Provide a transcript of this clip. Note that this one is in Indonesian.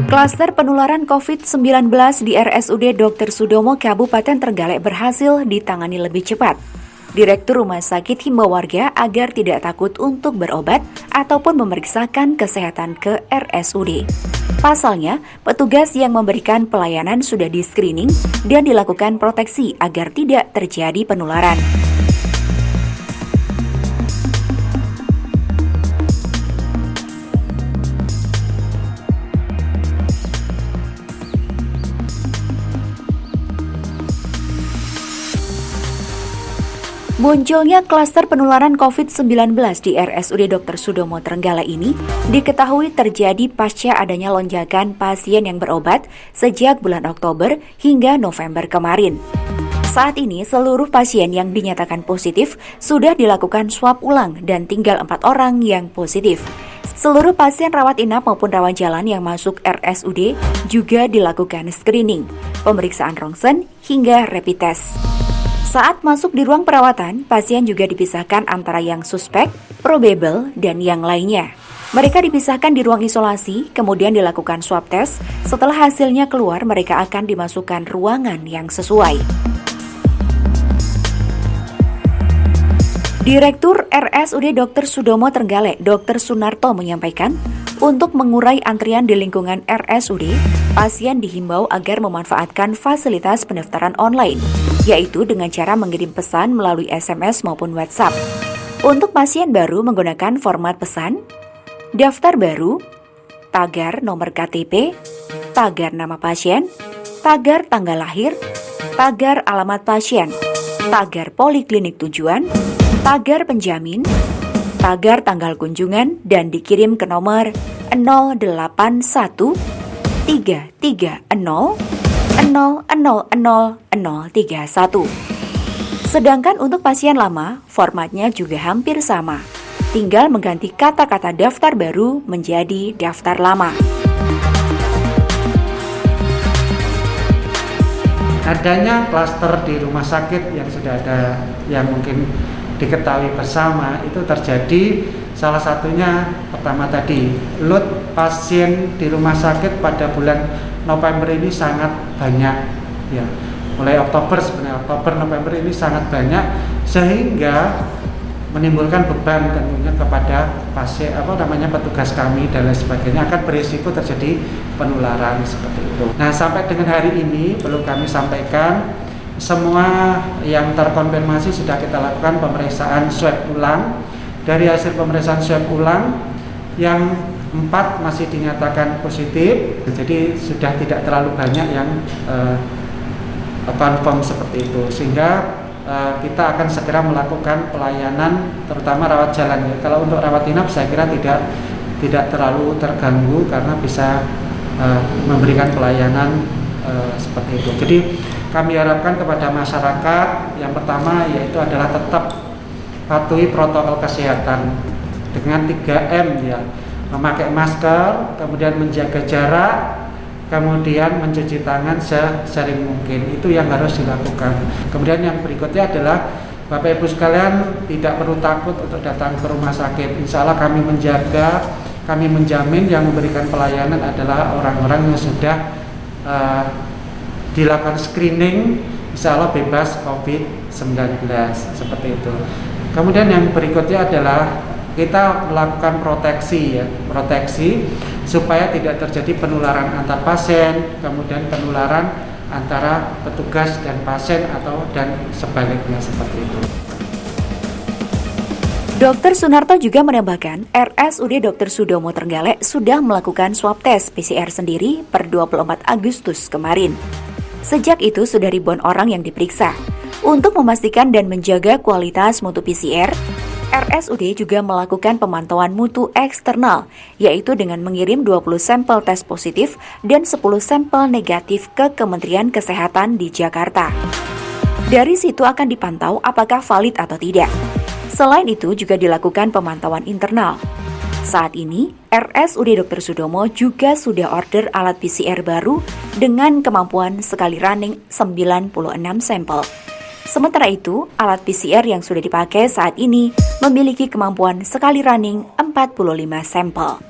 Klaster penularan COVID-19 di RSUD Dr. Sudomo Kabupaten Trenggalek berhasil ditangani lebih cepat. Direktur Rumah Sakit himbau warga agar tidak takut untuk berobat ataupun memeriksakan kesehatan ke RSUD. Pasalnya, petugas yang memberikan pelayanan sudah di-screening dan dilakukan proteksi agar tidak terjadi penularan. Munculnya klaster penularan COVID-19 di RSUD Dr. Sudomo Trenggalek ini diketahui terjadi pasca adanya lonjakan pasien yang berobat sejak bulan Oktober hingga November kemarin. Saat ini seluruh pasien yang dinyatakan positif sudah dilakukan swab ulang dan tinggal 4 orang yang positif. Seluruh pasien rawat inap maupun rawat jalan yang masuk RSUD juga dilakukan screening, pemeriksaan rongsen hingga rapid test. Saat masuk di ruang perawatan, pasien juga dipisahkan antara yang suspek, probable, dan yang lainnya. Mereka dipisahkan di ruang isolasi, kemudian dilakukan swab test. Setelah hasilnya keluar, mereka akan dimasukkan ruangan yang sesuai. Direktur RSUD Dr. Sudomo Trenggalek, Dr. Sunarto menyampaikan, untuk mengurai antrian di lingkungan RSUD, pasien dihimbau agar memanfaatkan fasilitas pendaftaran online, yaitu dengan cara mengirim pesan melalui SMS maupun WhatsApp. Untuk pasien baru menggunakan format pesan, daftar baru, tagar nomor KTP, tagar nama pasien, tagar tanggal lahir, tagar alamat pasien, tagar poliklinik tujuan, tagar penjamin, tagar tanggal kunjungan, dan dikirim ke nomor 081 330 0000031. Sedangkan untuk pasien lama, formatnya juga hampir sama. Tinggal mengganti kata-kata daftar baru menjadi daftar lama. Adanya klaster di rumah sakit yang sudah ada, yang mungkin diketahui bersama, itu terjadi salah satunya pertama tadi, load pasien di rumah sakit pada bulan November ini sangat banyak, ya. Mulai Oktober, sebenarnya Oktober November ini sangat banyak, sehingga menimbulkan beban tentunya kepada pasien, petugas kami dan lain sebagainya, akan berisiko terjadi penularan seperti itu. Nah, sampai dengan hari ini belum kami sampaikan, semua yang terkonfirmasi sudah kita lakukan pemeriksaan swab ulang. Dari hasil pemeriksaan swab ulang, yang 4 masih dinyatakan positif, jadi sudah tidak terlalu banyak yang confirm seperti itu, sehingga kita akan segera melakukan pelayanan, terutama rawat jalan. Kalau untuk rawat inap, saya kira tidak terlalu terganggu karena bisa memberikan pelayanan seperti itu. Jadi kami harapkan kepada masyarakat, yang pertama yaitu adalah tetap patuhi protokol kesehatan dengan 3M, ya, memakai masker, kemudian menjaga jarak, kemudian mencuci tangan sesering mungkin. Itu yang harus dilakukan. Kemudian yang berikutnya adalah Bapak Ibu sekalian tidak perlu takut untuk datang ke rumah sakit. Insya Allah kami menjaga, kami menjamin yang memberikan pelayanan adalah orang-orang yang sudah dilakukan screening, insya Allah bebas COVID-19 seperti itu. Kemudian yang berikutnya adalah kita melakukan proteksi, ya, proteksi supaya tidak terjadi penularan antar pasien, kemudian penularan antara petugas dan pasien dan sebaliknya seperti itu. Dr. Sunarto juga menambahkan, RSUD Dr. Sudomo Trenggalek sudah melakukan swab test PCR sendiri per 24 Agustus kemarin. Sejak itu sudah ribuan orang yang diperiksa. Untuk memastikan dan menjaga kualitas mutu PCR, RSUD juga melakukan pemantauan mutu eksternal, yaitu dengan mengirim 20 sampel tes positif dan 10 sampel negatif ke Kementerian Kesehatan di Jakarta. Dari situ akan dipantau apakah valid atau tidak. Selain itu juga dilakukan pemantauan internal. Saat ini, RSUD Dr. Sudomo juga sudah order alat PCR baru dengan kemampuan sekali running 96 sampel. Sementara itu, alat PCR yang sudah dipakai saat ini memiliki kemampuan sekali running 45 sampel.